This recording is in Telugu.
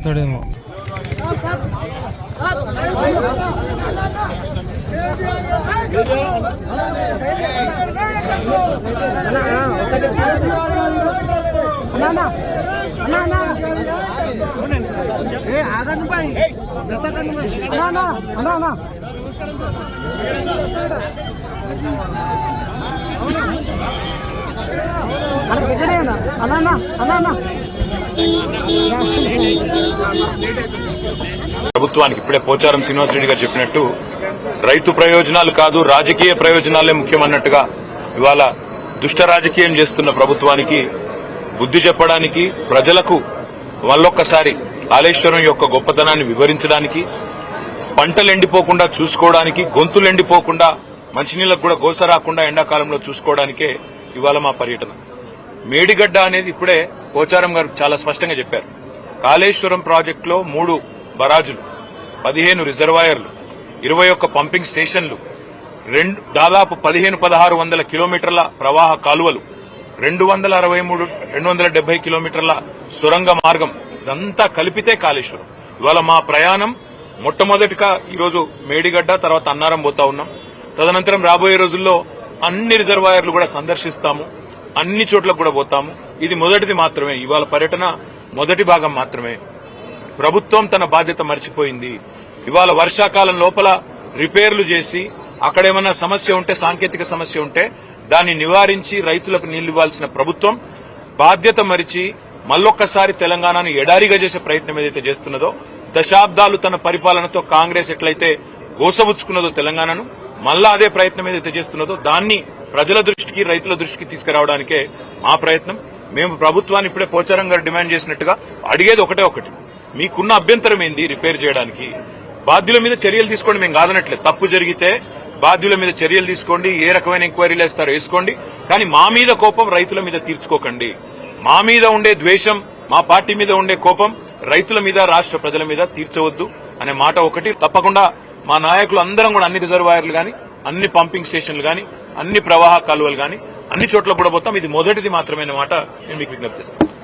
చెప్తాడేమో. ప్రభుత్వానికి ఇప్పుడే పోచారం శ్రీనివాసరెడ్డి గారు చెప్పినట్టు రైతు ప్రయోజనాలు కాదు రాజకీయ ప్రయోజనాలే ముఖ్యమన్నట్టుగా ఇవాళ దుష్ట రాజకీయం చేస్తున్న ప్రభుత్వానికి బుద్ధి చెప్పడానికి, ప్రజలకు మళ్ళొక్కసారి కాళేశ్వరం యొక్క గొప్పతనాన్ని వివరించడానికి, పంటలు ఎండిపోకుండా చూసుకోవడానికి, గొంతులు ఎండిపోకుండా మంచినీళ్లకు కూడా గోస రాకుండా ఎండాకాలంలో చూసుకోవడానికే ఇవాళ మా పర్యటన. మేడిగడ్డ అనేది ఇప్పుడే పోచారం గారు చాలా స్పష్టంగా చెప్పారు. కాళేశ్వరం ప్రాజెక్టులో 3 బరాజులు, 15 రిజర్వాయర్లు, 21 పంపింగ్ స్టేషన్లు, దాదాపు 1500-1600 కిలోమీటర్ల ప్రవాహ కాలువలు, 270 కిలోమీటర్ల సొరంగ మార్గం, ఇదంతా కలిపితే కాళేశ్వరం. ఇవాళ మా ప్రయాణం మొట్టమొదటిగా ఈరోజు మేడిగడ్డ, తర్వాత అన్నారం పోతా ఉన్నాం. తదనంతరం రాబోయే రోజుల్లో అన్ని రిజర్వాయర్లు కూడా సందర్శిస్తాము, అన్ని చోట్లకు కూడా పోతాము. ఇది మొదటిది మాత్రమే, ఇవాళ పర్యటన మొదటి భాగం మాత్రమే. ప్రభుత్వం తన బాధ్యత మర్చిపోయింది. ఇవాళ వర్షాకాలం లోపల రిపేర్లు చేసి అక్కడేమన్నా సమస్య ఉంటే, సాంకేతిక సమస్య ఉంటే దాన్ని నివారించి రైతులకు నీళ్లు ఇవ్వాల్సిన ప్రభుత్వం బాధ్యత మరిచి మళ్ళొక్కసారి తెలంగాణను ఎడారిగా చేసే ప్రయత్నం ఏదైతే చేస్తున్నదో, దశాబ్దాలు తన పరిపాలనతో కాంగ్రెస్ ఎట్లయితే గోసబుచ్చుకున్నదో తెలంగాణను, మళ్ళా అదే ప్రయత్నం ఏదైతే చేస్తున్నదో దాన్ని ప్రజల దృష్టికి, రైతుల దృష్టికి తీసుకురావడానికే మా ప్రయత్నం. మేము ప్రభుత్వాన్ని ఇప్పుడే పోచారం గారు డిమాండ్ చేసినట్టుగా అడిగేది ఒకటి, మీకున్న అభ్యంతరం ఏంది రిపేర్ చేయడానికి? బాధ్యుల మీద చర్యలు తీసుకోండి, మేము కాదనట్లేదు. తప్పు జరిగితే బాధ్యుల మీద చర్యలు తీసుకోండి, ఏ రకమైన ఎంక్వైరీలు వేస్తారో వేసుకోండి, కానీ మా మీద కోపం రైతుల మీద తీర్చుకోకండి. మా మీద ఉండే ద్వేషం, మా పార్టీ మీద ఉండే కోపం రైతుల మీద, రాష్ట్ర ప్రజల మీద తీర్చవద్దు అనే మాట ఒకటి. తప్పకుండా మా నాయకులు అందరం కూడా అన్ని రిజర్వాయర్లు గాని, అన్ని పంపింగ్ స్టేషన్లు గాని, అన్ని ప్రవాహ కాలువలు గాని అన్ని చోట్ల కూడా పోతాం. ఇది మొదటిది మాత్రమే మాట నేను మీకు విజ్ఞప్తి చేస్తాను.